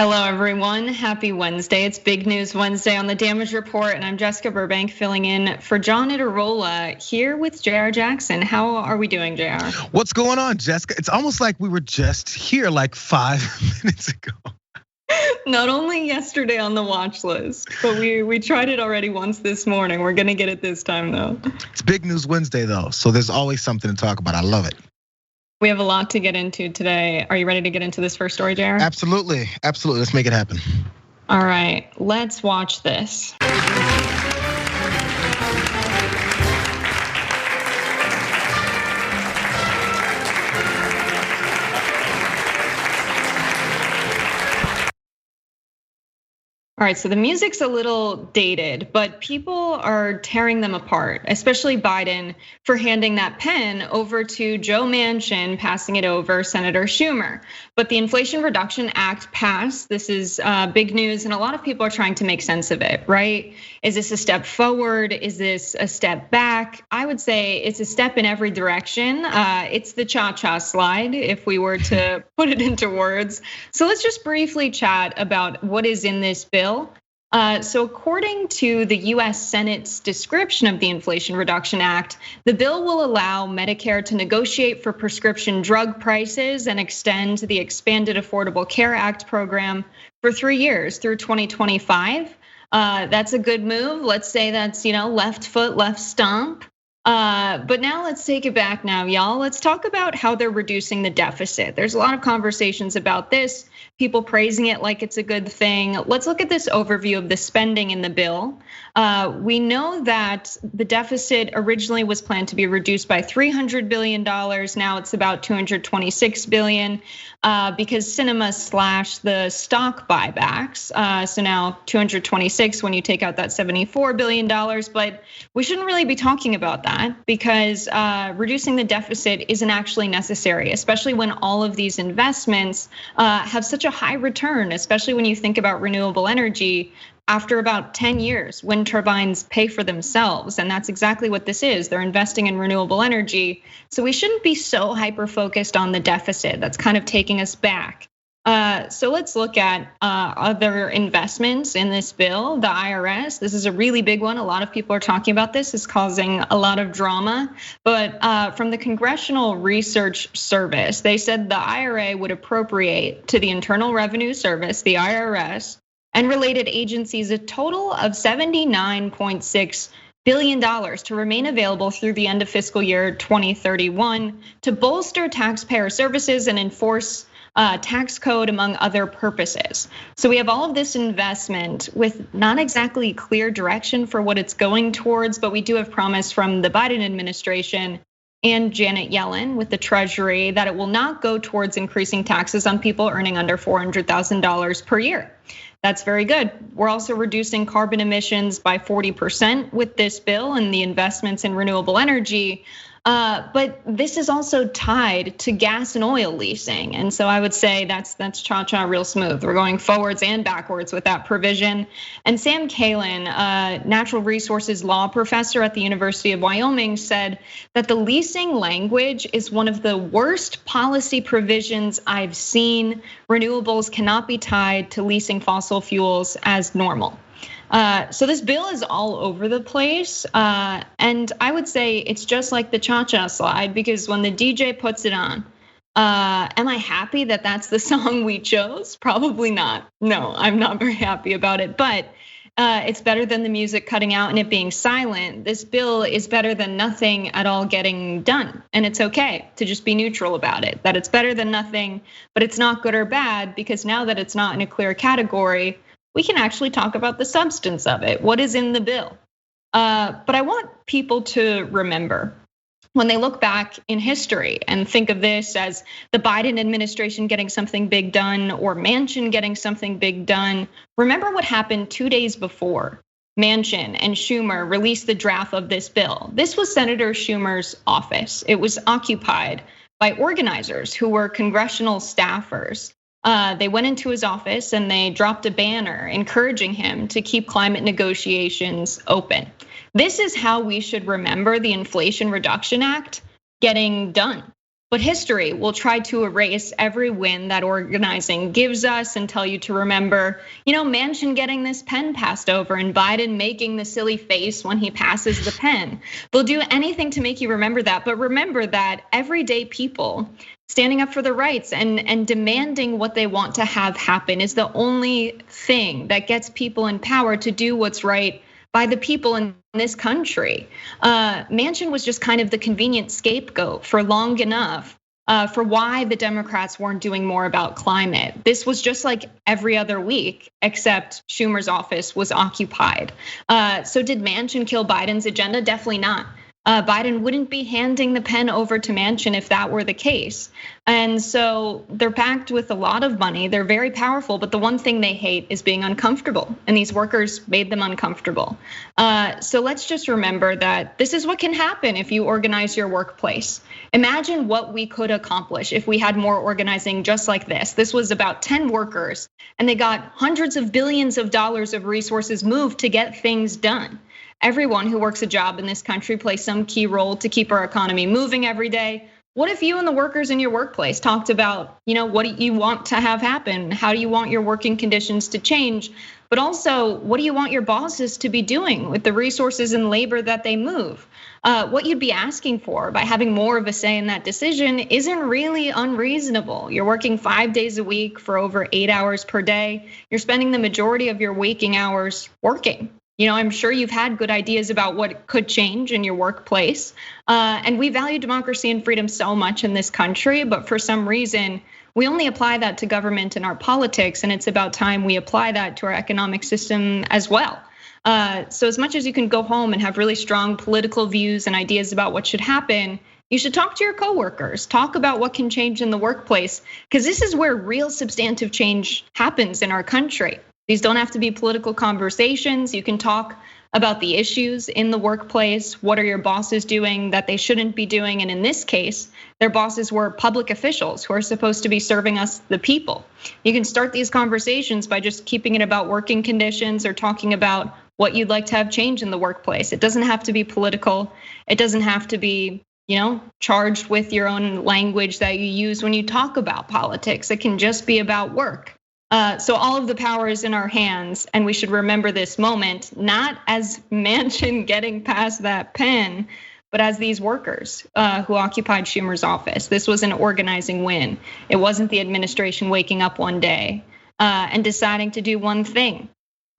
Hello, everyone. Happy Wednesday. It's Big News Wednesday on the Damage Report, and I'm Jessica Burbank filling in for John Itarola here with Jayar Jackson. How are we doing, Jayar? What's going on, Jessica? It's almost like we were just here like 5 minutes ago. Not only yesterday on the watch list, but we tried it already once this morning. We're gonna get it this time, though. It's Big News Wednesday, though, so there's always something to talk about. I love it. We have a lot to get into today. Are you ready to get into this first story, Jayar? Absolutely, absolutely. Let's make it happen. All right, let's watch this. All right, so the music's a little dated, but people are tearing them apart, especially Biden for handing that pen over to Joe Manchin, passing it over Senator Schumer. But the Inflation Reduction Act passed. This is big news, and a lot of people are trying to make sense of it, right? Is this a step forward? Is this a step back? I would say it's a step in every direction. It's the cha-cha slide, if we were to put it into words. So let's just briefly chat about what is in this bill. So according to the US Senate's description of the Inflation Reduction Act, the bill will allow Medicare to negotiate for prescription drug prices and extend the Expanded Affordable Care Act program for 3 years through 2025. That's a good move. Let's say that's, left foot, left stomp. But now let's take it back now, y'all. Let's talk about how they're reducing the deficit. There's a lot of conversations about this, people praising it like it's a good thing. Let's look at this overview of the spending in the bill. We know that the deficit originally was planned to be reduced by $300 billion. Now it's about $226 billion because cinema slashed the stock buybacks. So now 226 when you take out that $74 billion, but we shouldn't really be talking about that because reducing the deficit isn't actually necessary, especially when all of these investments have such a high return, especially when you think about renewable energy. After about 10 years, wind turbines pay for themselves, and that's exactly what this is. They're investing in renewable energy. So we shouldn't be so hyper-focused on the deficit. That's kind of taking us back. So let's look at other investments in this bill. The IRS, this is a really big one. A lot of people are talking about this. It's causing a lot of drama. But from the Congressional Research Service, they said the IRA would appropriate to the Internal Revenue Service, the IRS, and related agencies a total of $79.6 billion to remain available through the end of fiscal year 2031 to bolster taxpayer services and enforce tax code, among other purposes. So we have all of this investment with not exactly clear direction for what it's going towards, but we do have promise from the Biden administration and Janet Yellen with the Treasury that it will not go towards increasing taxes on people earning under $400,000 per year. That's very good. We're also reducing carbon emissions by 40% with this bill and the investments in renewable energy. But this is also tied to gas and oil leasing. And so I would say that's cha-cha real smooth. We're going forwards and backwards with that provision. And Sam Kalin, natural resources law professor at the University of Wyoming, said that the leasing language is one of the worst policy provisions I've seen. Renewables cannot be tied to leasing fossil fuels as normal. So this bill is all over the place. And I would say it's just like the cha-cha slide, because when the DJ puts it on, am I happy that that's the song we chose? Probably not. No, I'm not very happy about it, but it's better than the music cutting out and it being silent. This bill is better than nothing at all getting done. And it's okay to just be neutral about it, that it's better than nothing, but it's not good or bad, because now that it's not in a clear category, we can actually talk about the substance of it, what is in the bill. But I want people to remember when they look back in history and think of this as the Biden administration getting something big done or Manchin getting something big done, remember what happened 2 days before Manchin and Schumer released the draft of this bill. This was Senator Schumer's office. It was occupied by organizers who were congressional staffers. They went into his office and they dropped a banner encouraging him to keep climate negotiations open. This is how we should remember the Inflation Reduction Act getting done. But history will try to erase every win that organizing gives us and tell you to remember, Manchin getting this pen passed over and Biden making the silly face when he passes the pen. They'll do anything to make you remember that, but remember that everyday people standing up for their rights and demanding what they want to have happen is the only thing that gets people in power to do what's right by the people in this country. Manchin was just kind of the convenient scapegoat for long enough for why the Democrats weren't doing more about climate. This was just like every other week, except Schumer's office was occupied. So did Manchin kill Biden's agenda? Definitely not. Biden wouldn't be handing the pen over to Manchin if that were the case. And so they're packed with a lot of money. They're very powerful, but the one thing they hate is being uncomfortable. And these workers made them uncomfortable. So let's just remember that this is what can happen if you organize your workplace. Imagine what we could accomplish if we had more organizing just like this. This was about 10 workers and they got hundreds of billions of dollars of resources moved to get things done. Everyone who works a job in this country plays some key role to keep our economy moving every day. What if you and the workers in your workplace talked about, what do you want to have happen? How do you want your working conditions to change? But also, what do you want your bosses to be doing with the resources and labor that they move? What you'd be asking for by having more of a say in that decision isn't really unreasonable. You're working 5 days a week for over 8 hours per day. You're spending the majority of your waking hours working. I'm sure you've had good ideas about what could change in your workplace. And we value democracy and freedom so much in this country, but for some reason, we only apply that to government and our politics, and it's about time we apply that to our economic system as well. So as much as you can go home and have really strong political views and ideas about what should happen, you should talk to your coworkers, talk about what can change in the workplace, because this is where real substantive change happens in our country. These don't have to be political conversations. You can talk about the issues in the workplace. What are your bosses doing that they shouldn't be doing? And in this case, their bosses were public officials who are supposed to be serving us, the people. You can start these conversations by just keeping it about working conditions or talking about what you'd like to have change in the workplace. It doesn't have to be political. It doesn't have to be, charged with your own language that you use when you talk about politics. It can just be about work. So all of the power is in our hands, and we should remember this moment, not as Manchin getting past that pen, but as these workers who occupied Schumer's office. This was an organizing win. It wasn't the administration waking up one day and deciding to do one thing.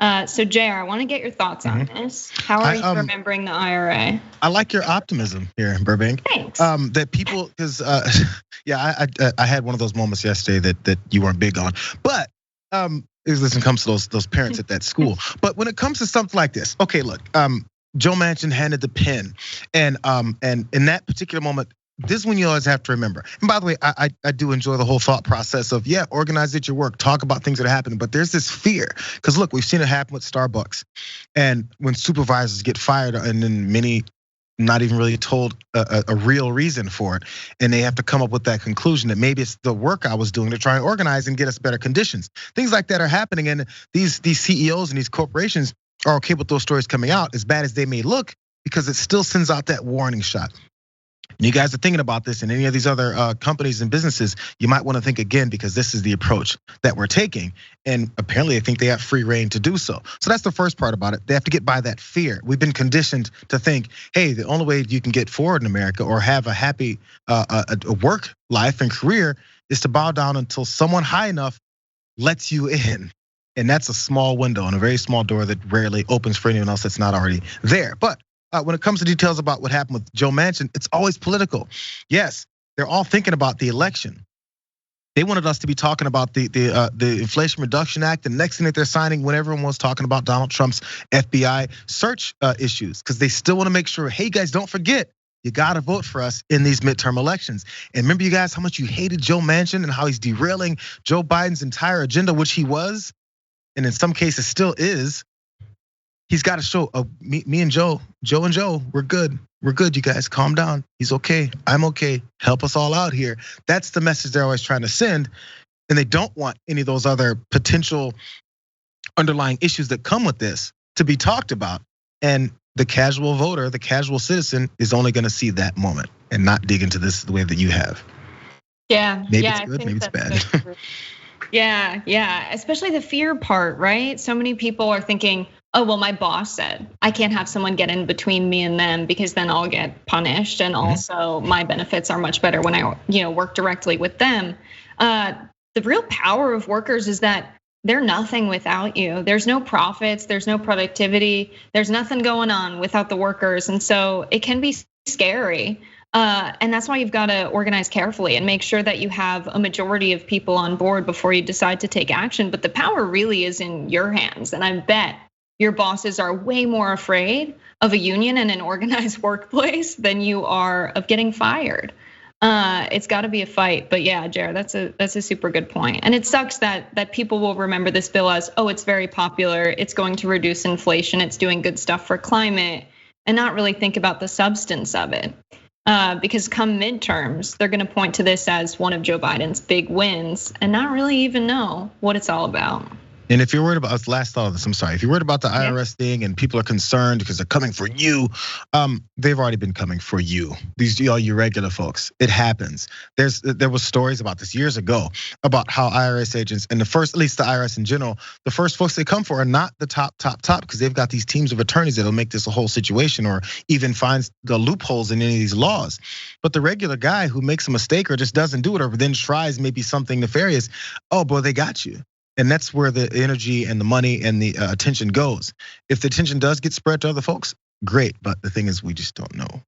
So Jayar, I want to get your thoughts on this. How are you remembering the IRA? I like your optimism here, Burbank. Thanks. That people, because yeah, I had one of those moments yesterday that you weren't big on, but this comes to those parents at that school. But when it comes to something like this, okay, look, Joe Manchin handed the pen, and in that particular moment, this is when you always have to remember. And by the way, I do enjoy the whole thought process of, organize at your work, talk about things that are happening. But there's this fear, because look, we've seen it happen with Starbucks, and when supervisors get fired, and then many not even really told a real reason for it, and they have to come up with that conclusion that maybe it's the work I was doing to try and organize and get us better conditions. Things like that are happening, and these CEOs and these corporations are okay with those stories coming out, as bad as they may look, because it still sends out that warning shot. And you guys are thinking about this, and any of these other companies and businesses, you might want to think again, because this is the approach that we're taking. And apparently they think they have free reign to do so. So that's the first part about it. They have to get by that fear. We've been conditioned to think, hey, the only way you can get forward in America or have a happy a work life and career is to bow down until someone high enough lets you in. And that's a small window and a very small door that rarely opens for anyone else that's not already there. But when it comes to details about what happened with Joe Manchin, it's always political. Yes, they're all thinking about the election. They wanted us to be talking about the Inflation Reduction Act. The next thing that they're signing, when everyone was talking about Donald Trump's FBI search issues, because they still want to make sure, hey guys, don't forget, you gotta vote for us in these midterm elections. And remember, you guys, how much you hated Joe Manchin and how he's derailing Joe Biden's entire agenda, which he was, and in some cases still is. He's got to show, me and Joe, we're good. We're good, you guys, calm down. He's okay, I'm okay, help us all out here. That's the message they're always trying to send. And they don't want any of those other potential underlying issues that come with this to be talked about. And the casual voter, the casual citizen is only gonna see that moment and not dig into this the way that you have. Yeah, maybe yeah, it's good, maybe it's bad. so true. Yeah, especially the fear part, right? So many people are thinking, oh, well, my boss said I can't have someone get in between me and them because then I'll get punished. And also my benefits are much better when I work directly with them. The real power of workers is that they're nothing without you. There's no profits, there's no productivity, there's nothing going on without the workers. And so it can be scary. And that's why you've got to organize carefully and make sure that you have a majority of people on board before you decide to take action. But the power really is in your hands. And I bet your bosses are way more afraid of a union and an organized workplace than you are of getting fired. It's got to be a fight. But yeah, Jayar, that's a super good point. And it sucks that people will remember this bill as, oh, it's very popular, it's going to reduce inflation, it's doing good stuff for climate, and not really think about the substance of it. Because come midterms, they're gonna point to this as one of Joe Biden's big wins and not really even know what it's all about. And if you're worried about, last thought of this, I'm sorry. If you're worried about the IRS thing and people are concerned because they're coming for you, they've already been coming for you. These all you regular folks, it happens. There was stories about this years ago about how IRS agents and at least the IRS in general, the first folks they come for are not the top because they've got these teams of attorneys that'll make this a whole situation or even finds the loopholes in any of these laws. But the regular guy who makes a mistake or just doesn't do it or then tries maybe something nefarious, oh boy, they got you. And that's where the energy and the money and the attention goes. If the attention does get spread to other folks, great. But the thing is, we just don't know.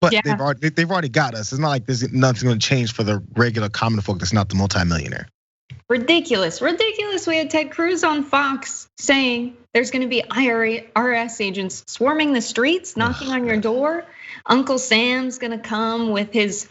But they've already got us. It's not like there's nothing going to change for the regular common folk that's not the multimillionaire. Ridiculous. We had Ted Cruz on Fox saying there's going to be IRS agents swarming the streets, knocking on your door. Uncle Sam's going to come with his,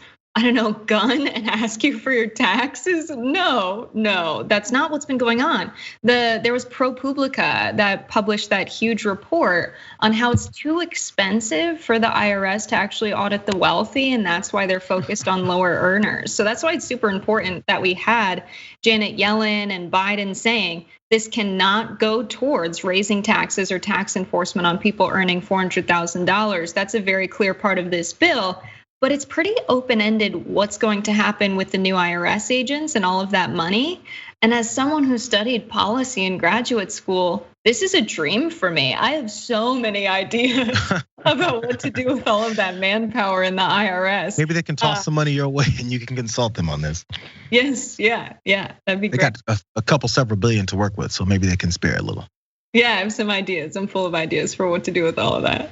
gun and ask you for your taxes? No, that's not what's been going on. There was ProPublica that published that huge report on how it's too expensive for the IRS to actually audit the wealthy, and that's why they're focused on lower earners. So that's why it's super important that we had Janet Yellen and Biden saying this cannot go towards raising taxes or tax enforcement on people earning $400,000. That's a very clear part of this bill. But it's pretty open-ended what's going to happen with the new IRS agents and all of that money. And as someone who studied policy in graduate school, this is a dream for me. I have so many ideas about what to do with all of that manpower in the IRS. Maybe they can toss some money your way and you can consult them on this. Yes, yeah, that'd be great. They got several billion to work with, so maybe they can spare a little. Yeah, I have some ideas. I'm full of ideas for what to do with all of that.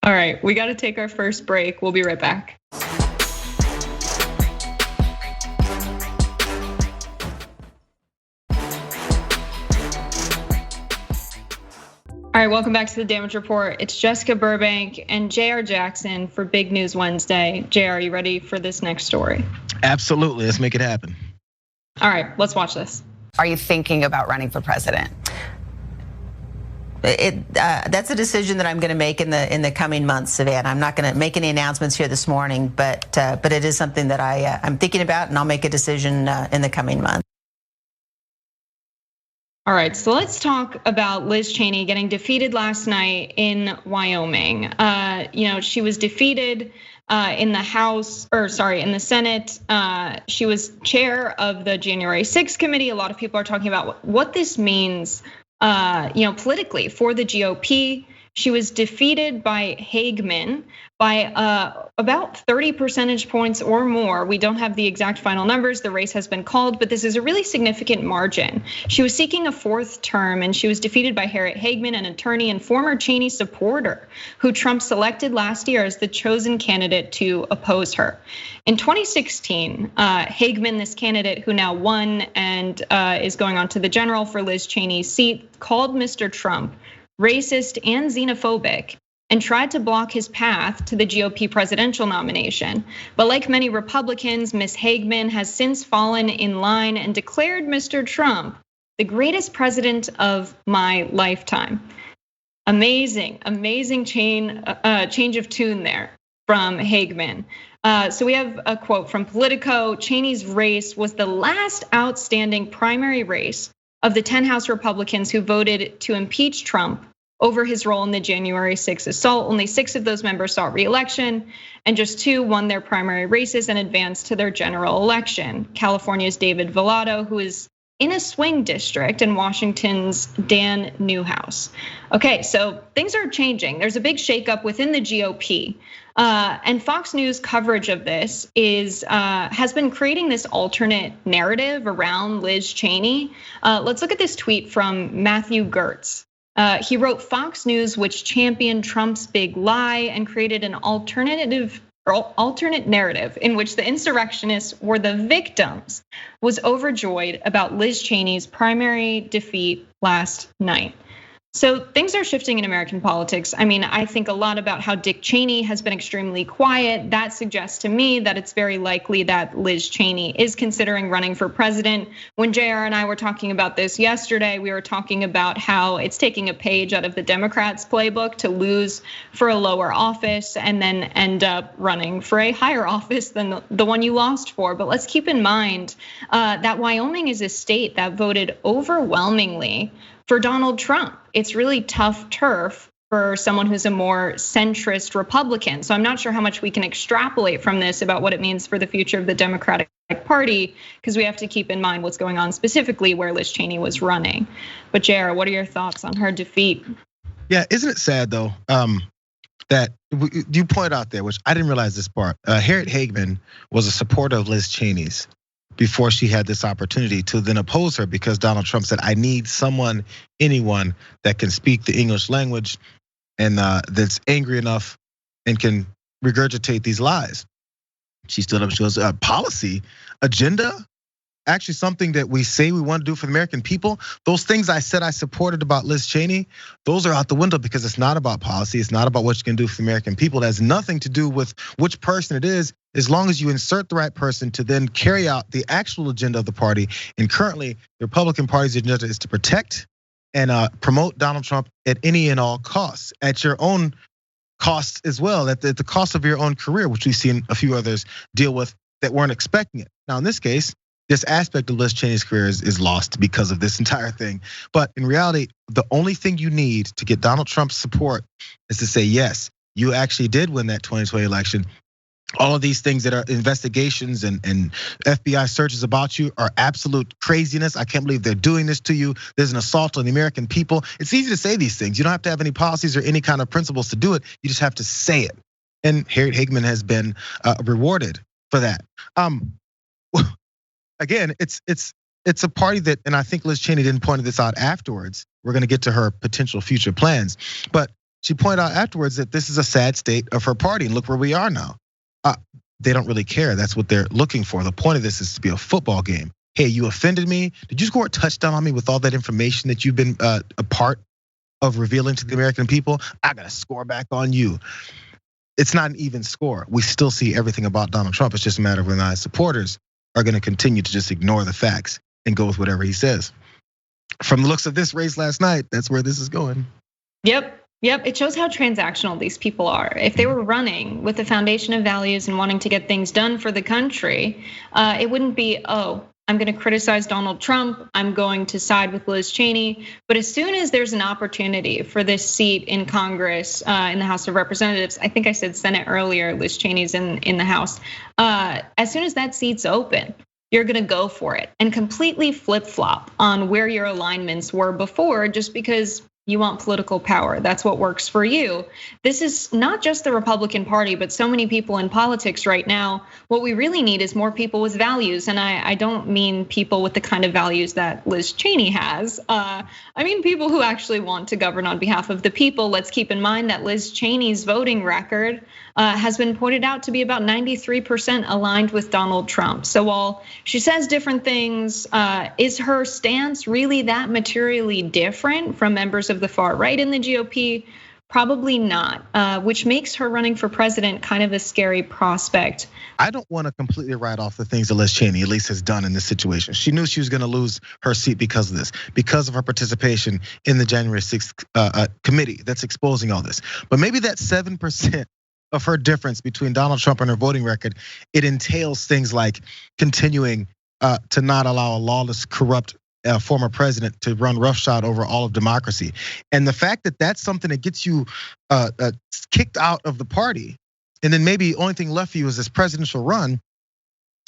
All right, we got to take our first break. We'll be right back. All right, welcome back to the Damage Report. It's Jessica Burbank and Jayar Jackson for Big News Wednesday. Jayar, are you ready for this next story? Absolutely, let's make it happen. All right, let's watch this. Are you thinking about running for president? That's a decision that I'm going to make in the coming months, Savannah. I'm not going to make any announcements here this morning, but it is something that I'm thinking about, and I'll make a decision in the coming months. All right, so let's talk about Liz Cheney getting defeated last night in Wyoming. She was defeated in the Senate. She was chair of the January 6th committee. A lot of people are talking about what this means politically for the GOP. She was defeated by Hageman by about 30 percentage points or more. We don't have the exact final numbers. The race has been called, but this is a really significant margin. She was seeking a fourth term, and she was defeated by Harriet Hageman, an attorney and former Cheney supporter who Trump selected last year as the chosen candidate to oppose her. In 2016, Hageman, this candidate who now won and is going on to the general for Liz Cheney's seat, called Mr. Trump racist and xenophobic, and tried to block his path to the GOP presidential nomination. But like many Republicans, Ms. Hageman has since fallen in line and declared Mr. Trump the greatest president of my lifetime. Amazing change of tune there from Hageman. So we have a quote from Politico. Cheney's race was the last outstanding primary race of the 10 House Republicans who voted to impeach Trump over his role in the January 6th assault. Only 6 of those members sought re-election, and just 2 won their primary races and advanced to their general election. California's David Villado, who is in a swing district, and Washington's Dan Newhouse. Okay, so things are changing. There's a big shakeup within the GOP. And Fox News coverage of this has been creating this alternate narrative around Liz Cheney. Let's look at this tweet from Matthew Gertz. He wrote, Fox News, which championed Trump's big lie and created an alternate narrative in which the insurrectionists were the victims, was overjoyed about Liz Cheney's primary defeat last night. So things are shifting in American politics. I mean, I think a lot about how Dick Cheney has been extremely quiet. That suggests to me that it's very likely that Liz Cheney is considering running for president. When Jayar and I were talking about this yesterday, we were talking about how it's taking a page out of the Democrats' playbook to lose for a lower office and then end up running for a higher office than the one you lost for. But let's keep in mind that Wyoming is a state that voted overwhelmingly for Donald Trump. It's really tough turf for someone who's a more centrist Republican. So I'm not sure how much we can extrapolate from this about what it means for the future of the Democratic Party, because we have to keep in mind what's going on specifically where Liz Cheney was running. But Jayar, what are your thoughts on her defeat? Yeah, isn't it sad though, that you point out there, which I didn't realize this part. Harriet Hagman was a supporter of Liz Cheney's before she had this opportunity to then oppose her, because Donald Trump said, I need someone, anyone that can speak the English language and that's angry enough and can regurgitate these lies. She stood up and she goes, policy, agenda, actually something that we say we want to do for the American people. Those things I said I supported about Liz Cheney, those are out the window, because it's not about policy. It's not about what you can do for the American people. It has nothing to do with which person it is, as long as you insert the right person to then carry out the actual agenda of the party. And currently, the Republican Party's agenda is to protect and promote Donald Trump at any and all costs, at your own costs as well, at the cost of your own career, which we've seen a few others deal with that weren't expecting it. Now, in this case, this aspect of Liz Cheney's career is lost because of this entire thing. But in reality, the only thing you need to get Donald Trump's support is to say, yes, you actually did win that 2020 election. All of these things that are investigations and FBI searches about you are absolute craziness. I can't believe they're doing this to you. There's an assault on the American people. It's easy to say these things. You don't have to have any policies or any kind of principles to do it. You just have to say it. And Harriet Hagman has been rewarded for that. Again, it's a party that, and I think Liz Cheney didn't point this out afterwards. We're gonna get to her potential future plans, but she pointed out afterwards that this is a sad state of her party, and look where we are now. They don't really care. That's what they're looking for. The point of this is to be a football game. Hey, you offended me. Did you score a touchdown on me with all that information that you've been a part of revealing to the American people? I gotta score back on you. It's not an even score. We still see everything about Donald Trump. It's just a matter of whether his supporters are gonna continue to just ignore the facts and go with whatever he says. From the looks of this race last night, that's where this is going. Yep, it shows how transactional these people are. If they were running with the foundation of values and wanting to get things done for the country, it wouldn't be, oh, I'm gonna criticize Donald Trump, I'm going to side with Liz Cheney. But as soon as there's an opportunity for this seat in Congress, in the House of Representatives, I think I said Senate earlier, Liz Cheney's in the House. As soon as that seat's open, you're gonna go for it and completely flip-flop on where your alignments were before, just because you want political power. That's what works for you. This is not just the Republican Party, but so many people in politics right now. What we really need is more people with values. And I don't mean people with the kind of values that Liz Cheney has. I mean people who actually want to govern on behalf of the people. Let's keep in mind that Liz Cheney's voting record has been pointed out to be about 93% aligned with Donald Trump. So while she says different things, is her stance really that materially different from members of the far right in the GOP? Probably not, which makes her running for president kind of a scary prospect. I don't want to completely write off the things that Liz Cheney at least has done in this situation. She knew she was going to lose her seat because of this, because of her participation in the January 6th committee that's exposing all this. But maybe that 7% of her difference between Donald Trump and her voting record, it entails things like continuing to not allow a lawless, corrupt a former president to run roughshod over all of democracy. And the fact that that's something that gets you kicked out of the party, and then maybe only thing left for you is this presidential run.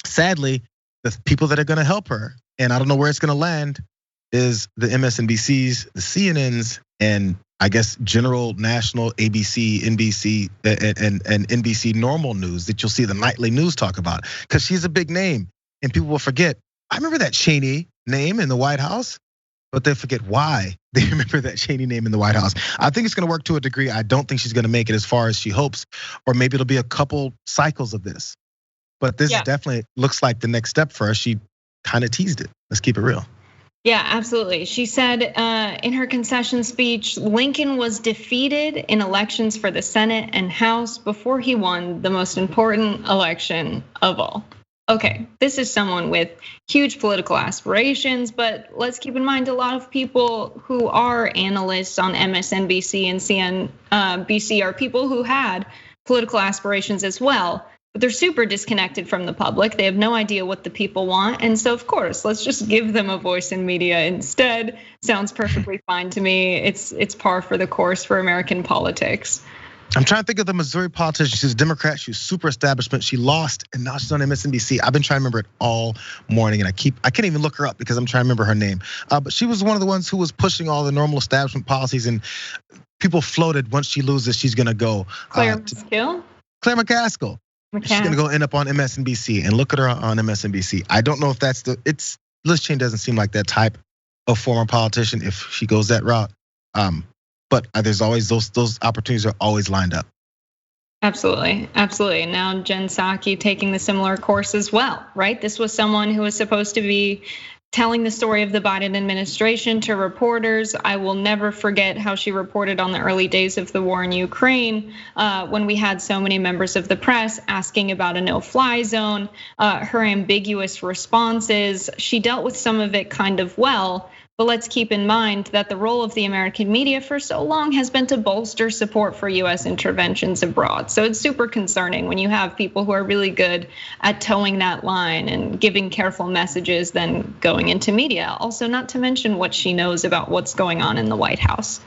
Sadly, the people that are going to help her, and I don't know where it's going to land, is the MSNBCs, the CNNs, and I guess general national ABC, NBC, and NBC normal news that you'll see the nightly news talk about, because she's a big name, and people will forget. I remember that Cheney name in the White House, but they forget why they remember that Cheney name in the White House. I think it's going to work to a degree. I don't think she's going to make it as far as she hopes, or maybe it'll be a couple cycles of this. But this definitely looks like the next step for her. She kind of teased it. Let's keep it real. Yeah, absolutely. She said in her concession speech, Lincoln was defeated in elections for the Senate and House before he won the most important election of all. Okay, this is someone with huge political aspirations, but let's keep in mind a lot of people who are analysts on MSNBC and CNBC are people who had political aspirations as well. But they're super disconnected from the public. They have no idea what the people want. And so of course, let's just give them a voice in media instead. Sounds perfectly fine to me. It's par for the course for American politics. I'm trying to think of the Missouri politician. She's a Democrat. She was super establishment. She lost, and now she's on MSNBC. I've been trying to remember it all morning, and I can't even look her up because I'm trying to remember her name. But she was one of the ones who was pushing all the normal establishment policies, and people floated once she loses, she's gonna go. Claire McCaskill. Claire McCaskill. She's gonna go end up on MSNBC, and look at her on MSNBC. I don't know if that's Liz Cheney doesn't seem like that type of former politician if she goes that route. But there's always those opportunities are always lined up. Absolutely, absolutely. Now Jen Psaki taking the similar course as well, right? This was someone who was supposed to be telling the story of the Biden administration to reporters. I will never forget how she reported on the early days of the war in Ukraine when we had so many members of the press asking about a no-fly zone, her ambiguous responses. She dealt with some of it kind of well, but let's keep in mind that the role of the American media for so long has been to bolster support for US interventions abroad. So it's super concerning when you have people who are really good at towing that line and giving careful messages, then going into media. Also, not to mention what she knows about what's going on in the White House.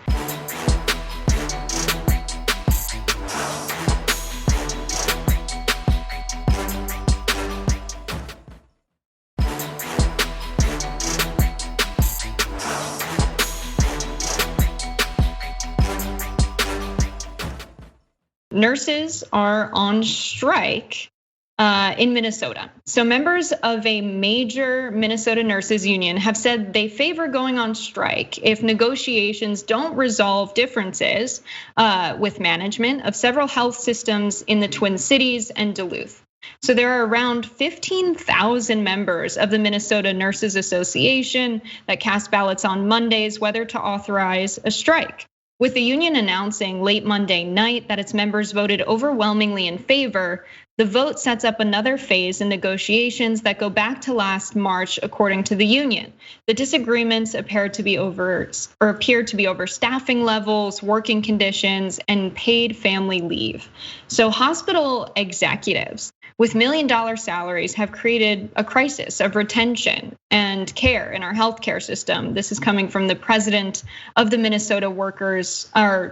Nurses are on strike in Minnesota. So members of a major Minnesota nurses union have said they favor going on strike if negotiations don't resolve differences with management of several health systems in the Twin Cities and Duluth. So there are around 15,000 members of the Minnesota Nurses Association that cast ballots on Mondays whether to authorize a strike. With the union announcing late Monday night that its members voted overwhelmingly in favor, the vote sets up another phase in negotiations that go back to last March, according to the union. The disagreements appear to be over staffing levels, working conditions, and paid family leave. So hospital executives with million-dollar salaries have created a crisis of retention and care in our healthcare system. This is coming from the president of the Minnesota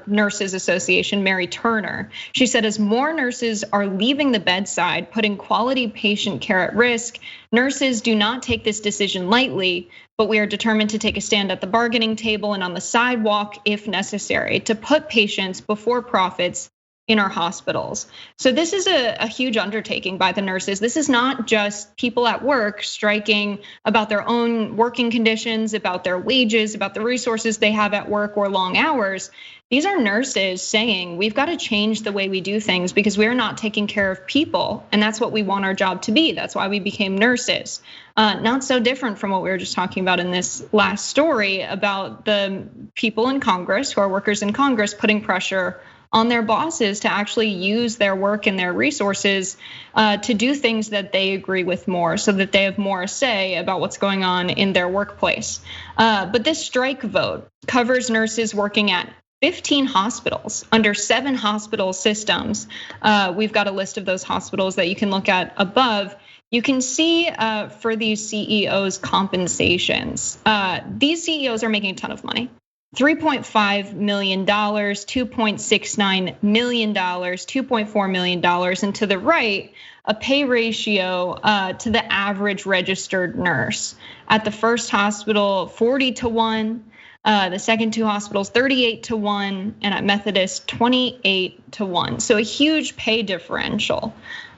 Nurses Association, Mary Turner. She said as more nurses are leaving the bedside, putting quality patient care at risk, nurses do not take this decision lightly, but we are determined to take a stand at the bargaining table and on the sidewalk if necessary to put patients before profits in our hospitals. So this is a huge undertaking by the nurses. This is not just people at work striking about their own working conditions, about their wages, about the resources they have at work or long hours. These are nurses saying we've got to change the way we do things because we are not taking care of people. And that's what we want our job to be. That's why we became nurses. Not so different from what we were just talking about in this last story about the people in Congress who are workers in Congress putting pressure on their bosses to actually use their work and their resources to do things that they agree with more so that they have more say about what's going on in their workplace. But this strike vote covers nurses working at 15 hospitals under 7 hospital systems. We've got a list of those hospitals that you can look at above. you can see for these CEOs' compensations. These CEOs are making a ton of money. $3.5 million, $2.69 million, $2.4 million, and to the right, a pay ratio to the average registered nurse. At the first hospital, 40-1. The second two hospitals, 38-1, and at Methodist, 28-1. So a huge pay differential.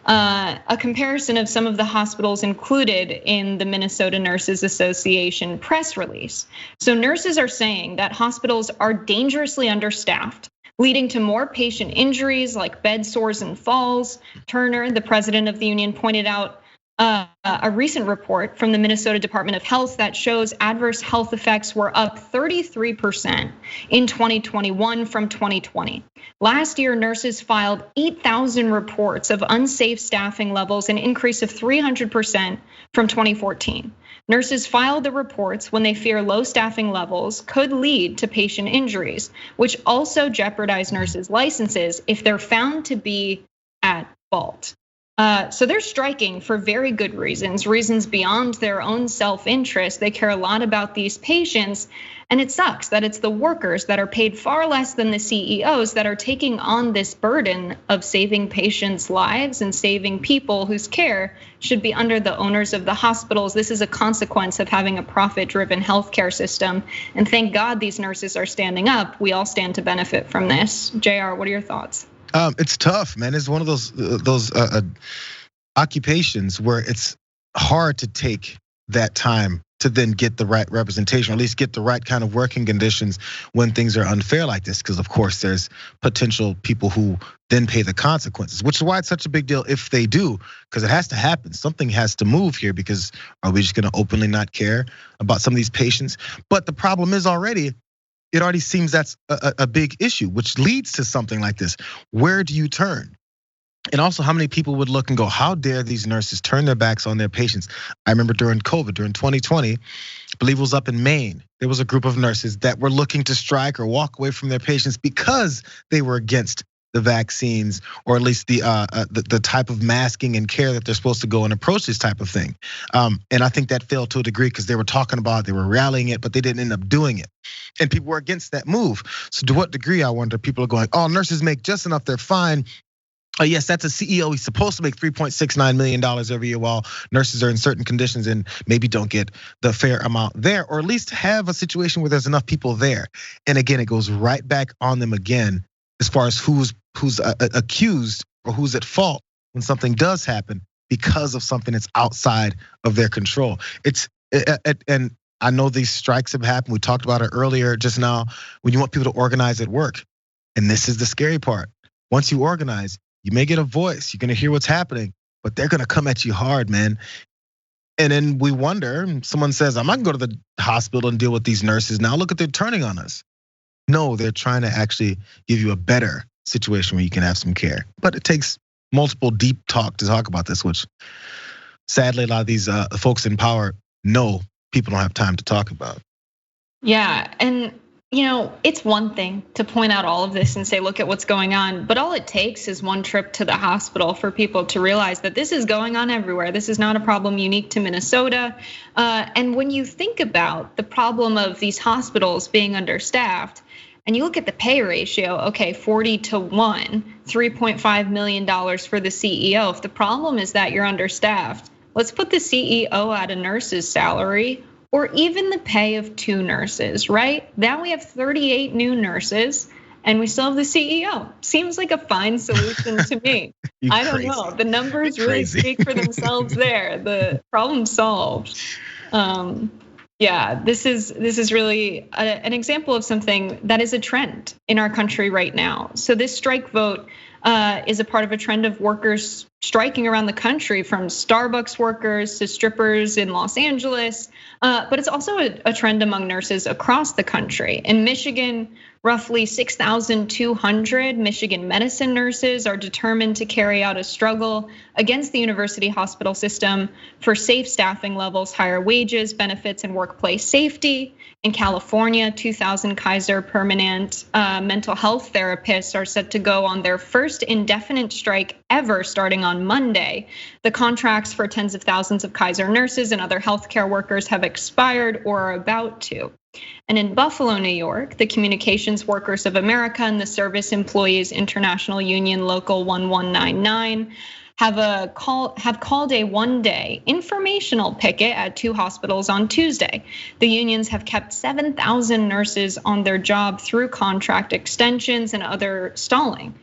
A comparison of some of the hospitals included in the Minnesota Nurses Association press release. So nurses are saying that hospitals are dangerously understaffed, leading to more patient injuries like bed sores and falls. Turner, the president of the union, pointed out a recent report from the Minnesota Department of Health that shows adverse health effects were up 33% in 2021 from 2020. Last year, nurses filed 8,000 reports of unsafe staffing levels, an increase of 300% from 2014. Nurses filed the reports when they fear low staffing levels could lead to patient injuries, which also jeopardize nurses' licenses if they're found to be at fault. So they're striking for very good reasons beyond their own self-interest. They care a lot about these patients, and it sucks that it's the workers that are paid far less than the CEOs that are taking on this burden of saving patients' lives and saving people whose care should be under the owners of the hospitals. This is a consequence of having a profit-driven healthcare system, and thank God these nurses are standing up. We all stand to benefit from this. Jayar, what are your thoughts? It's tough, man. It's one of those occupations where it's hard to take that time to then get the right representation, or at least get the right kind of working conditions when things are unfair like this. Because of course, there's potential people who then pay the consequences, which is why it's such a big deal if they do, because it has to happen. Something has to move here, because are we just gonna openly not care about some of these patients? But the problem is it already seems that's a big issue, which leads to something like this. Where do you turn? And also, how many people would look and go, how dare these nurses turn their backs on their patients? I remember during COVID, during 2020, I believe it was up in Maine, there was a group of nurses that were looking to strike or walk away from their patients because they were against the vaccines, or at least the type of masking and care that they're supposed to go and approach this type of thing. And I think that failed to a degree because they were talking about it, they were rallying it, but they didn't end up doing it. And people were against that move. So to what degree, I wonder, people are going, oh, nurses make just enough, they're fine. Oh yes, that's a CEO. He's supposed to make $3.69 million every year, while nurses are in certain conditions and maybe don't get the fair amount there, or at least have a situation where there's enough people there. And again, it goes right back on them again as far as who's accused or who's at fault when something does happen because of something that's outside of their control. And I know these strikes have happened. We talked about it earlier just now, when you want people to organize at work. And this is the scary part. Once you organize, you may get a voice, you're gonna hear what's happening, but they're gonna come at you hard, man. And then we wonder, someone says, I'm not gonna go to the hospital and deal with these nurses now. Look at they're turning on us. No, they're trying to actually give you a better situation where you can have some care. But it takes multiple deep talk to talk about this, which sadly a lot of these folks in power know people don't have time to talk about. Yeah, and it's one thing to point out all of this and say, look at what's going on, but all it takes is one trip to the hospital for people to realize that this is going on everywhere. This is not a problem unique to Minnesota. And when you think about the problem of these hospitals being understaffed, and you look at the pay ratio, okay, 40-1, $3.5 million for the CEO. If the problem is that you're understaffed, let's put the CEO at a nurse's salary, or even the pay of 2 nurses, right? Now we have 38 new nurses and we still have the CEO. Seems like a fine solution to me. I don't know, the numbers really speak for themselves there. The problem solved. Yeah, this is really an example of something that is a trend in our country right now. So this strike vote is a part of a trend of workers striking around the country, from Starbucks workers to strippers in Los Angeles. But it's also a trend among nurses across the country. In Michigan, roughly 6,200 Michigan medicine nurses are determined to carry out a struggle against the university hospital system for safe staffing levels, higher wages, benefits, and workplace safety. In California, 2,000 Kaiser permanent mental health therapists are set to go on their first first indefinite strike ever starting on Monday. The contracts for tens of thousands of Kaiser nurses and other healthcare workers have expired or are about to. And in Buffalo, New York, the Communications Workers of America and the Service Employees International Union Local 1199 have called a one-day informational picket at 2 hospitals on Tuesday. The unions have kept 7,000 nurses on their job through contract extensions and other stalling.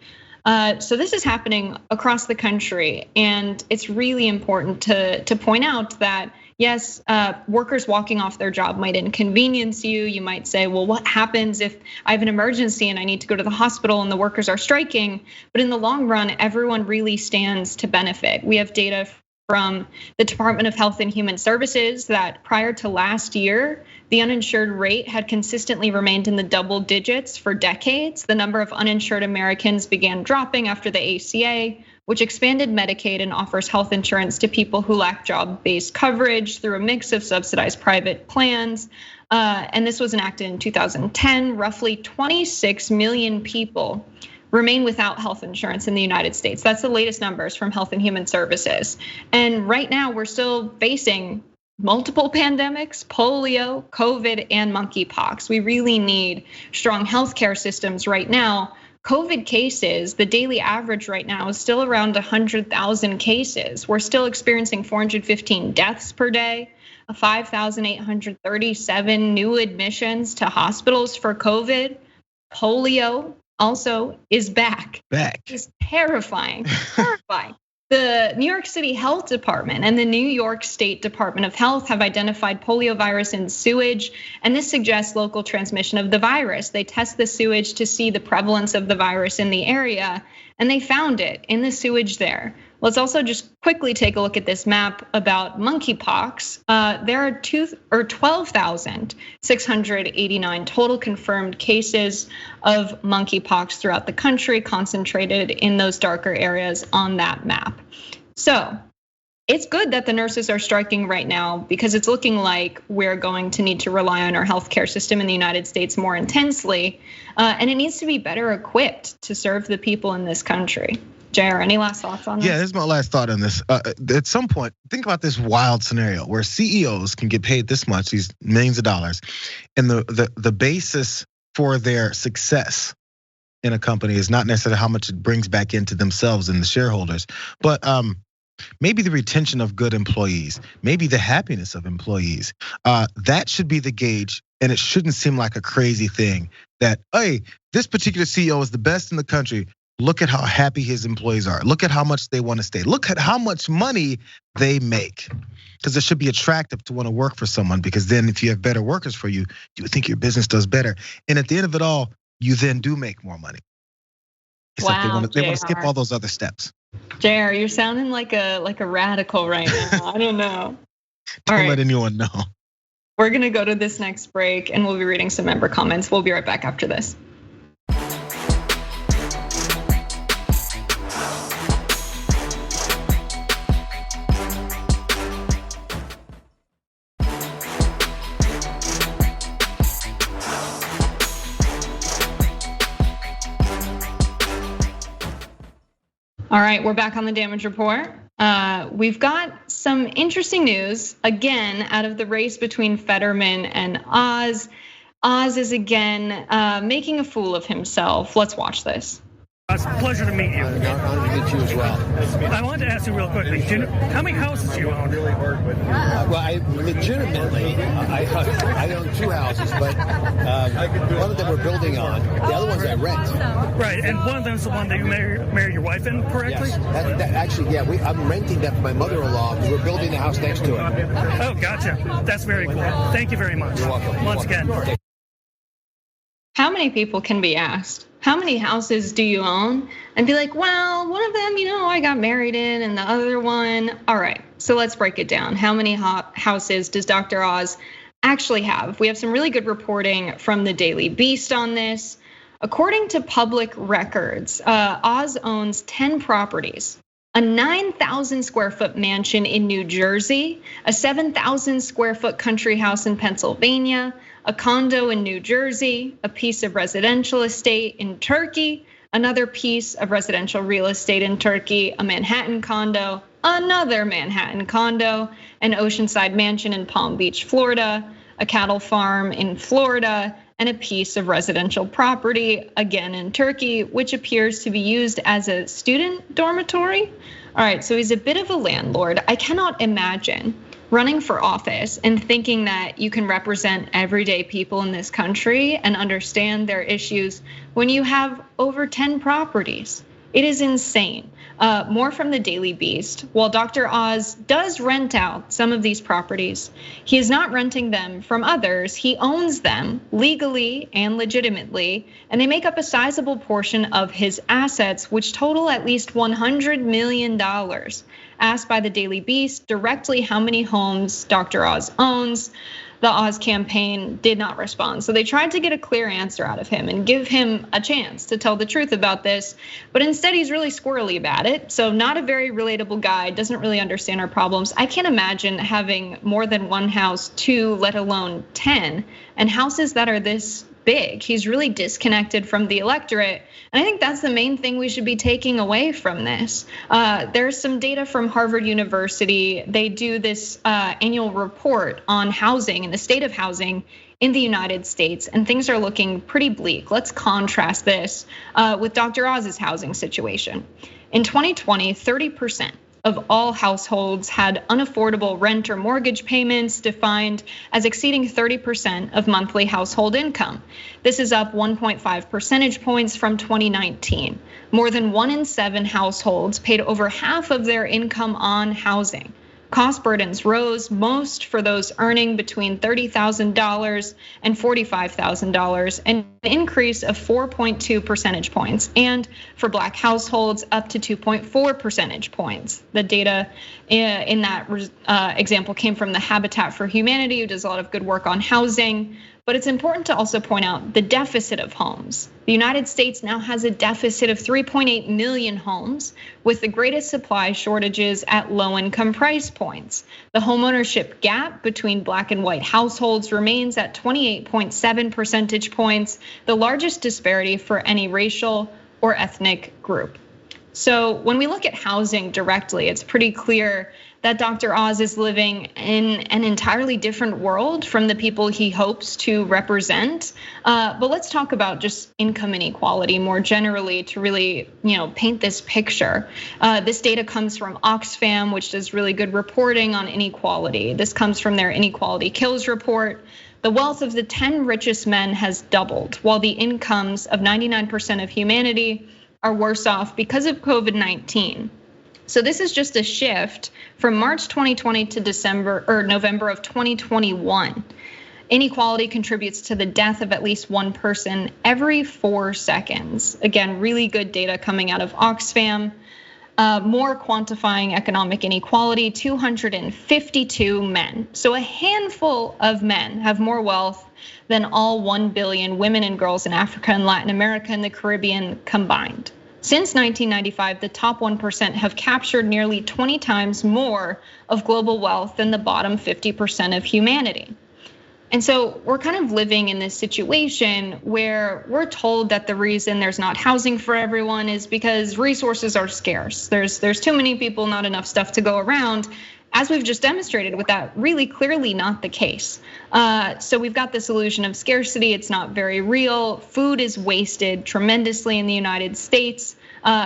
So this is happening across the country, and it's really important to point out that yes, workers walking off their job might inconvenience you. You might say, well, what happens if I have an emergency and I need to go to the hospital and the workers are striking? But in the long run, everyone really stands to benefit. We have data from the Department of Health and Human Services that prior to last year, the uninsured rate had consistently remained in the double digits for decades. The number of uninsured Americans began dropping after the ACA, which expanded Medicaid and offers health insurance to people who lack job-based coverage through a mix of subsidized private plans. And this was enacted in 2010. Roughly 26 million people remain without health insurance in the United States. That's the latest numbers from Health and Human Services. And right now we're still facing multiple pandemics, polio, COVID, and monkeypox. We really need strong healthcare systems right now. COVID cases, the daily average right now is still around 100,000 cases. We're still experiencing 415 deaths per day, 5,837 new admissions to hospitals for COVID. Polio also is back. It's terrifying, terrifying. The New York City Health Department and the New York State Department of Health have identified poliovirus in sewage, and this suggests local transmission of the virus. They test the sewage to see the prevalence of the virus in the area, and they found it in the sewage there. Let's also just quickly take a look at this map about monkeypox. There are 12,689 total confirmed cases of monkeypox throughout the country, concentrated in those darker areas on that map. So it's good that the nurses are striking right now because it's looking like we're going to need to rely on our healthcare system in the United States more intensely, and it needs to be better equipped to serve the people in this country. Jayar, any last thoughts on this? Yeah, this is my last thought on this. At some point, think about this wild scenario where CEOs can get paid this much, these millions of dollars, and the basis for their success in a company is not necessarily how much it brings back into themselves and the shareholders, but maybe the retention of good employees, maybe the happiness of employees. That should be the gauge, and it shouldn't seem like a crazy thing that, hey, this particular CEO is the best in the country. Look at how happy his employees are. Look at how much they want to stay. Look at how much money they make. Because it should be attractive to want to work for someone, because then if you have better workers for you, you would think your business does better. And at the end of it all, you then do make more money. It's like they want to skip all those other steps. Jayar, you're sounding like a radical right now. I don't know. Don't let anyone know. We're gonna go to this next break and we'll be reading some member comments. We'll be right back after this. All right, we're back on the damage report. We've got some interesting news again out of the race between Fetterman and Oz. Oz is again making a fool of himself. Let's watch this. It's a pleasure to meet you. Honored to meet you as well. I wanted to ask you real quickly, how many houses do you own? Well, I legitimately, I own 2 houses, but one of them we're building on. The other ones I rent. Right, and one of them is the one that you marry your wife in, correctly? Yes, actually, yeah, I'm renting that for my mother-in-law because we're building the house next to it. Oh, gotcha. That's very cool. Thank you very much. You're welcome. Once again. How many people can be asked? How many houses do you own? And be like, well, one of them, I got married in, and the other one. All right, so let's break it down. How many houses does Dr. Oz actually have? We have some really good reporting from the Daily Beast on this. According to public records, Oz owns 10 properties. A 9,000 square foot mansion in New Jersey, a 7,000 square foot country house in Pennsylvania, a condo in New Jersey, a piece of residential estate in Turkey, another piece of residential real estate in Turkey, a Manhattan condo, another Manhattan condo, an oceanside mansion in Palm Beach, Florida, a cattle farm in Florida, and a piece of residential property, again in Turkey, which appears to be used as a student dormitory. All right, so he's a bit of a landlord. I cannot imagine running for office and thinking that you can represent everyday people in this country and understand their issues when you have over 10 properties. It is insane. More from the Daily Beast. While Dr. Oz does rent out some of these properties, he is not renting them from others. He owns them legally and legitimately, and they make up a sizable portion of his assets, which total at least $100 million. Asked by the Daily Beast directly how many homes Dr. Oz owns, the Oz campaign did not respond. So they tried to get a clear answer out of him and give him a chance to tell the truth about this, but instead he's really squirrely about it. So not a very relatable guy, doesn't really understand our problems. I can't imagine having more than one house, 2, let alone 10, and houses that are this big. He's really disconnected from the electorate. And I think that's the main thing we should be taking away from this. There's some data from Harvard University. They do this annual report on housing and the state of housing in the United States, and things are looking pretty bleak. Let's contrast this with Dr. Oz's housing situation. In 2020, 30% of all households had unaffordable rent or mortgage payments defined as exceeding 30% of monthly household income. This is up 1.5 percentage points from 2019. More than 1 in 7 households paid over half of their income on housing. Cost burdens rose most for those earning between $30,000 and $45,000, an increase of 4.2 percentage points, and for Black households up to 2.4 percentage points. The data in that example came from the Habitat for Humanity, who does a lot of good work on housing. But it's important to also point out the deficit of homes. The United States now has a deficit of 3.8 million homes, with the greatest supply shortages at low-income price points. The homeownership gap between Black and white households remains at 28.7 percentage points, the largest disparity for any racial or ethnic group. So when we look at housing directly, it's pretty clear that Dr. Oz is living in an entirely different world from the people he hopes to represent. But let's talk about just income inequality more generally to really, paint this picture. This data comes from Oxfam, which does really good reporting on inequality. This comes from their Inequality Kills report. The wealth of the 10 richest men has doubled, while the incomes of 99% of humanity are worse off because of COVID-19. So this is just a shift from March 2020 to November of 2021. Inequality contributes to the death of at least one person every 4 seconds. Again, really good data coming out of Oxfam. More quantifying economic inequality, 252 men. So a handful of men have more wealth than all 1 billion women and girls in Africa and Latin America and the Caribbean combined. Since 1995, the top 1% have captured nearly 20 times more of global wealth than the bottom 50% of humanity. And so we're kind of living in this situation where we're told that the reason there's not housing for everyone is because resources are scarce. There's too many people, not enough stuff to go around. As we've just demonstrated with that, really clearly not the case. So we've got this illusion of scarcity. It's not very real. Food is wasted tremendously in the United States.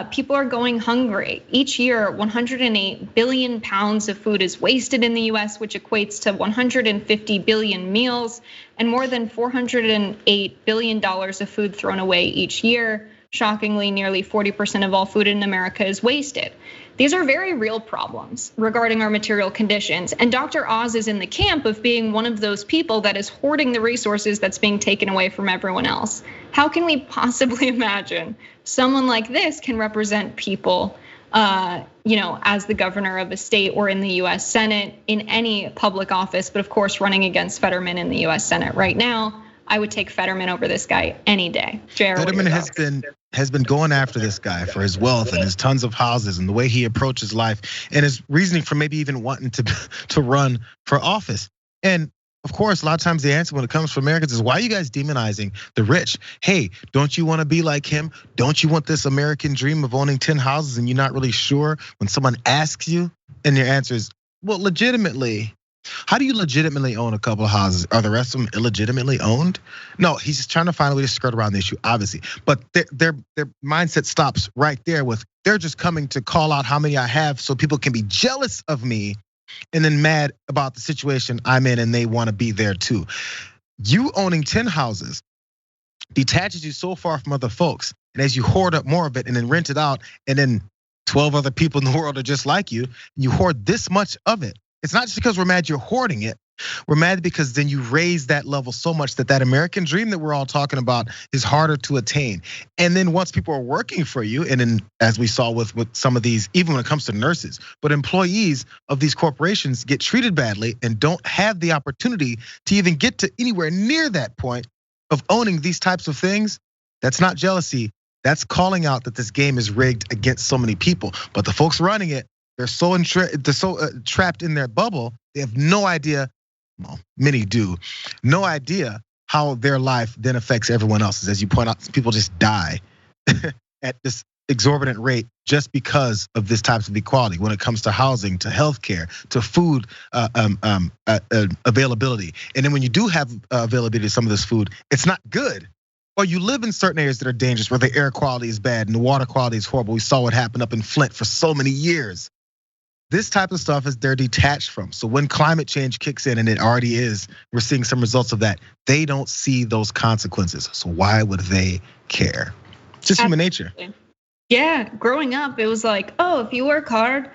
People are going hungry. Each year, 108 billion pounds of food is wasted in the US, which equates to 150 billion meals and more than $408 billion of food thrown away each year. Shockingly, nearly 40% of all food in America is wasted. These are very real problems regarding our material conditions. And Dr. Oz is in the camp of being one of those people that is hoarding the resources that's being taken away from everyone else. How can we possibly imagine someone like this can represent people, as the governor of a state or in the US Senate in any public office, but of course running against Fetterman in the US Senate right now? I would take Fetterman over this guy any day. Jayar, Fetterman has been going after this guy for his wealth and his tons of houses and the way he approaches life and his reasoning for maybe even wanting to run for office. And of course, a lot of times the answer when it comes from Americans is, why are you guys demonizing the rich? Hey, don't you want to be like him? Don't you want this American dream of owning 10 houses and you're not really sure when someone asks you? And your answer is, well, legitimately. How do you legitimately own a couple of houses? Are the rest of them illegitimately owned? No, he's just trying to find a way to skirt around the issue, obviously. But their mindset stops right there with, they're just coming to call out how many I have so people can be jealous of me and then mad about the situation I'm in and they want to be there too. You owning 10 houses detaches you so far from other folks. And as you hoard up more of it and then rent it out, and then 12 other people in the world are just like you hoard this much of it. It's not just because we're mad you're hoarding it. We're mad because then you raise that level so much that American dream that we're all talking about is harder to attain. And then once people are working for you, and then as we saw with some of these, even when it comes to nurses, but employees of these corporations get treated badly and don't have the opportunity to even get to anywhere near that point of owning these types of things, that's not jealousy. That's calling out that this game is rigged against so many people. But the folks running it, they're so trapped in their bubble, they have no idea. Well, many do, no idea how their life then affects everyone else's. As you point out, people just die at this exorbitant rate just because of this type of equality when it comes to housing, to healthcare, to food availability. And then when you do have availability of some of this food, it's not good. Or you live in certain areas that are dangerous where the air quality is bad and the water quality is horrible. We saw what happened up in Flint for so many years. This type of stuff is they're detached from. So when climate change kicks in, and it already is, we're seeing some results of that. They don't see those consequences. So why would they care? It's just human nature. Yeah, growing up, it was like, oh, if you work hard,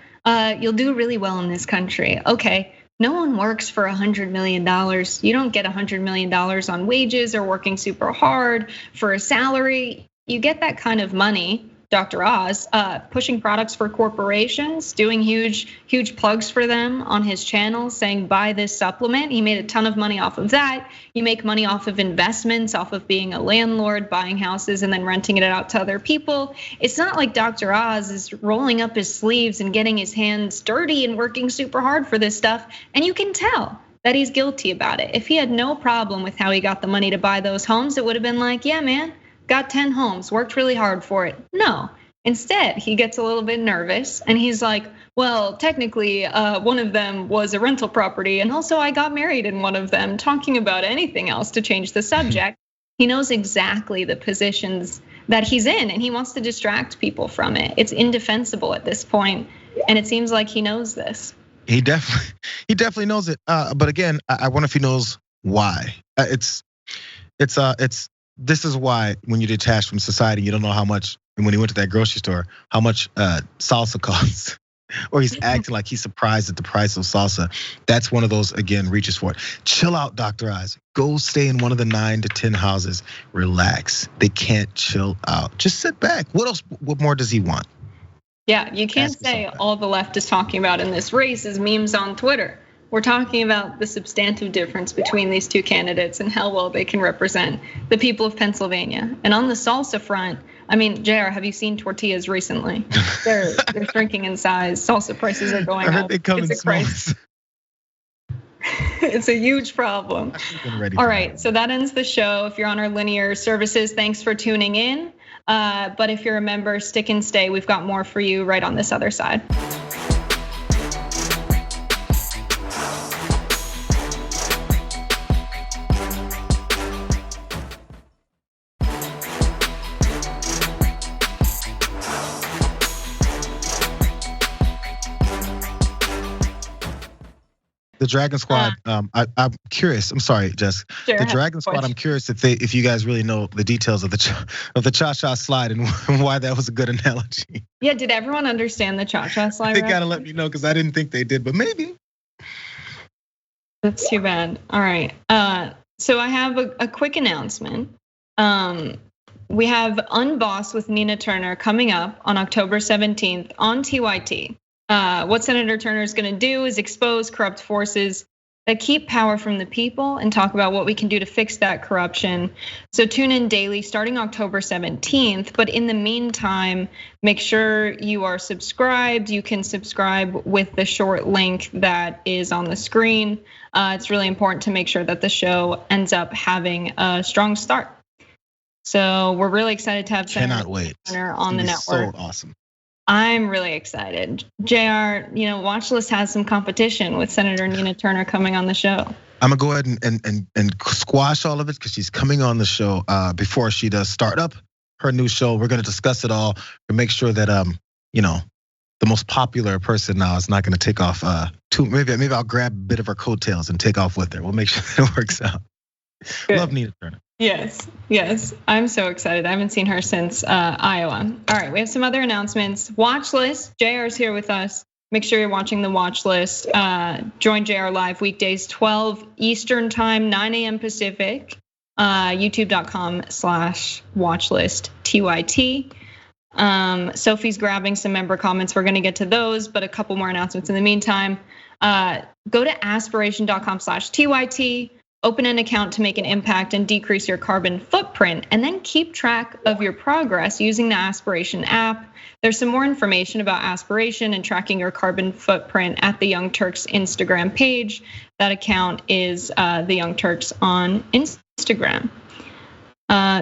you'll do really well in this country. Okay, no one works for $100 million. You don't get $100 million on wages or working super hard for a salary. You get that kind of money, Dr. Oz, pushing products for corporations, doing huge plugs for them on his channel, saying buy this supplement. He made a ton of money off of that. You make money off of investments, off of being a landlord, buying houses and then renting it out to other people. It's not like Dr. Oz is rolling up his sleeves and getting his hands dirty and working super hard for this stuff. And you can tell that he's guilty about it. If he had no problem with how he got the money to buy those homes, it would have been like, yeah, man, got 10 homes, worked really hard for it. No, instead he gets a little bit nervous and he's like, well, technically one of them was a rental property and also I got married in one of them, talking about anything else to change the subject. He knows exactly the positions that he's in and he wants to distract people from it. It's indefensible at this point, and it seems like he knows this. He definitely knows it. But again, I wonder if he knows why. This is why when you're detached from society, you don't know how much, and when he went to that grocery store, how much salsa costs. Or he's acting like he's surprised at the price of salsa. That's one of those, again, reaches for it. Chill out, Dr. Oz. Go stay in one of the 9 to 10 houses. Relax. They can't chill out. Just sit back. What else? What more does he want? Yeah, you can't say all the left is talking about in this race is memes on Twitter. We're talking about the substantive difference between these two candidates and how well they can represent the people of Pennsylvania. And on the salsa front, I mean, Jayar, have you seen tortillas recently? They're shrinking in size. Salsa prices are going up. They come in small. It's a huge problem. All right, so that ends the show. If you're on our linear services, thanks for tuning in. But if you're a member, stick and stay. We've got more for you right on this other side. The Dragon Squad, I'm curious. I'm sorry, Jess. Sure, the Dragon Squad, I'm curious if you guys really know the details of the cha-cha slide and why that was a good analogy. Yeah, did everyone understand the cha-cha slide? They gotta let me know because I didn't think they did, but maybe. That's too bad. All right, so I have a quick announcement. We have Unbossed with Nina Turner coming up on October 17th on TYT. What Senator Turner is going to do is expose corrupt forces that keep power from the people and talk about what we can do to fix that corruption. So tune in daily starting October 17th. But in the meantime, make sure you are subscribed. You can subscribe with the short link that is on the screen. It's really important to make sure that the show ends up having a strong start. So we're really excited to have Cannot wait. on the network. So awesome. I'm really excited. Jayar, Watch List has some competition with Senator Nina Turner coming on the show. I'm gonna go ahead and squash all of it because she's coming on the show before she does start up her new show. We're gonna discuss it all and make sure that the most popular person now is not gonna take off maybe I'll grab a bit of her coattails and take off with her. We'll make sure that it works out. Good. Love Nina Turner. Yes, I'm so excited. I haven't seen her since Iowa. All right, we have some other announcements. Watch List, JR's here with us. Make sure you're watching the Watch List. Join JR live weekdays, 12 Eastern time, 9 a.m. Pacific. YouTube.com/watchlist TYT. Sophie's grabbing some member comments. We're gonna get to those, but a couple more announcements in the meantime. Go to aspiration.com/TYT. Open an account to make an impact and decrease your carbon footprint, and then keep track of your progress using the Aspiration app. There's some more information about Aspiration and tracking your carbon footprint at the Young Turks Instagram page. That account is the Young Turks on Instagram.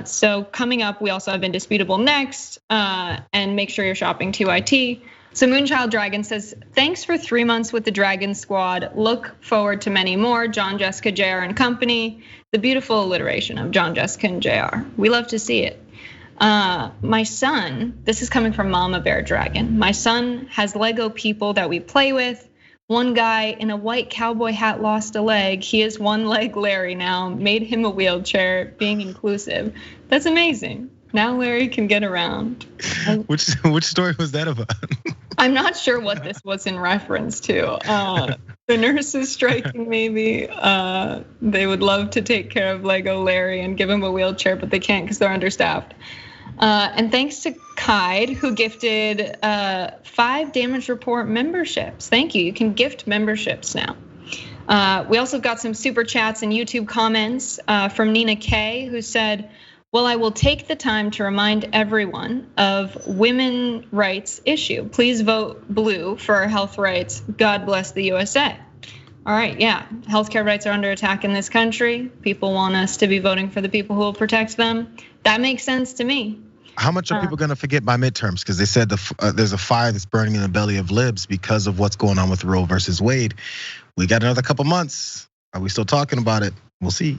So coming up, we also have Indisputable next, and make sure you're shopping TYT. So Moonchild Dragon says, thanks for 3 months with the Dragon Squad. Look forward to many more. John, Jessica, JR, and company. The beautiful alliteration of John, Jessica, and JR. We love to see it. My son, this is coming from Mama Bear Dragon. My son has Lego people that we play with. One guy in a white cowboy hat lost a leg. He is one leg Larry now. Made him a wheelchair, being inclusive. That's amazing. Now Larry can get around. Which story was that about? I'm not sure what this was in reference to. The nurses striking maybe. They would love to take care of Lego Larry and give him a wheelchair, but they can't because they're understaffed. And thanks to Kide, who gifted 5 Damage Report memberships. Thank you. You can gift memberships now. We also got some super chats and YouTube comments from Nina K, who said, well, I will take the time to remind everyone of women's rights issue. Please vote blue for our health rights. God bless the USA. All right, yeah, healthcare rights are under attack in this country. People want us to be voting for the people who will protect them. That makes sense to me. How much are people gonna forget by midterms? Because they said there's a fire that's burning in the belly of libs because of what's going on with Roe versus Wade. We got another couple months. Are we still talking about it? We'll see.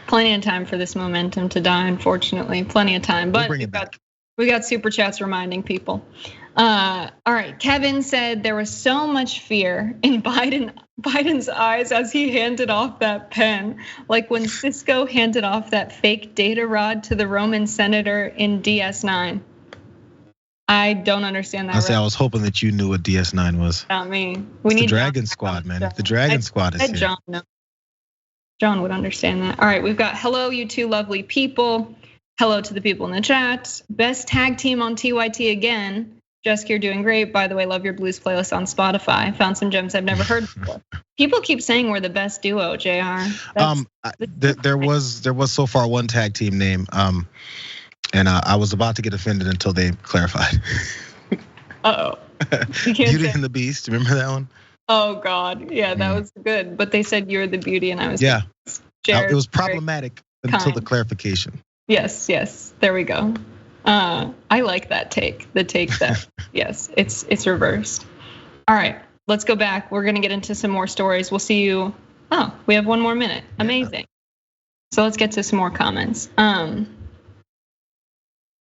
Plenty of time for this momentum to die, unfortunately. Plenty of time, but we got super chats reminding people. All right, Kevin said there was so much fear in Biden's eyes as he handed off that pen, like when Cisco handed off that fake data rod to the Roman senator in DS9. I don't understand that. I was hoping that you knew what DS9 was. Not me. We need the Dragon Squad, man. The Dragon Squad is here. John would understand that. All right, we've got hello, you two lovely people. Hello to the people in the chat. Best tag team on TYT again. Jessica, you're doing great. By the way, love your blues playlist on Spotify. Found some gems I've never heard before. People keep saying we're the best duo, JR. There was so far one tag team name, and I was about to get offended until they clarified. Beauty and the Beast. Remember that one? Oh God, yeah, that was good. But they said you're the beauty, and I was it was problematic until the clarification. Yes, there we go. I like that take. The take that yes, it's reversed. All right, let's go back. We're gonna get into some more stories. We'll see you. Oh, we have 1 more minute. Amazing. So let's get to some more comments. Will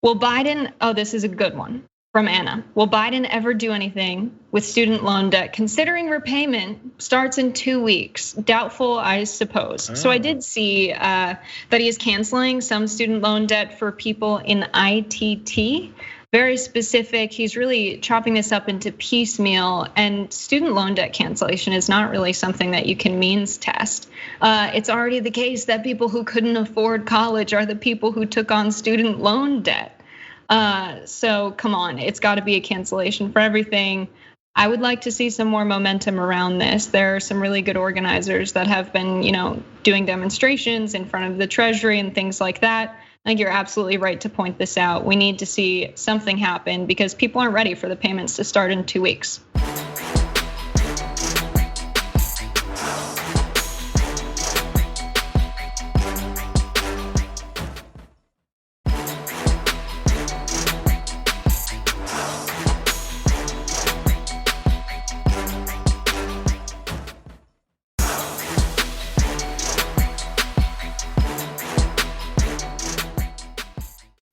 Biden? Oh, this is a good one. From Anna, will Biden ever do anything with student loan debt considering repayment starts in 2 weeks? Doubtful, I suppose. So I did see that he is canceling some student loan debt for people in ITT. Very specific, he's really chopping this up into piecemeal, and student loan debt cancellation is not really something that you can means test. It's already the case that people who couldn't afford college are the people who took on student loan debt. So come on, it's got to be a cancellation for everything. I would like to see some more momentum around this. There are some really good organizers that have been, doing demonstrations in front of the Treasury and things like that. I think you're absolutely right to point this out. We need to see something happen because people aren't ready for the payments to start in 2 weeks.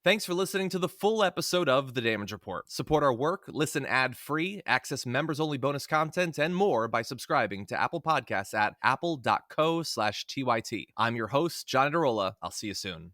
Thanks for listening to the full episode of The Damage Report. Support our work, listen ad-free, access members-only bonus content, and more by subscribing to Apple Podcasts at apple.co/TYT. I'm your host, John Adarola. I'll see you soon.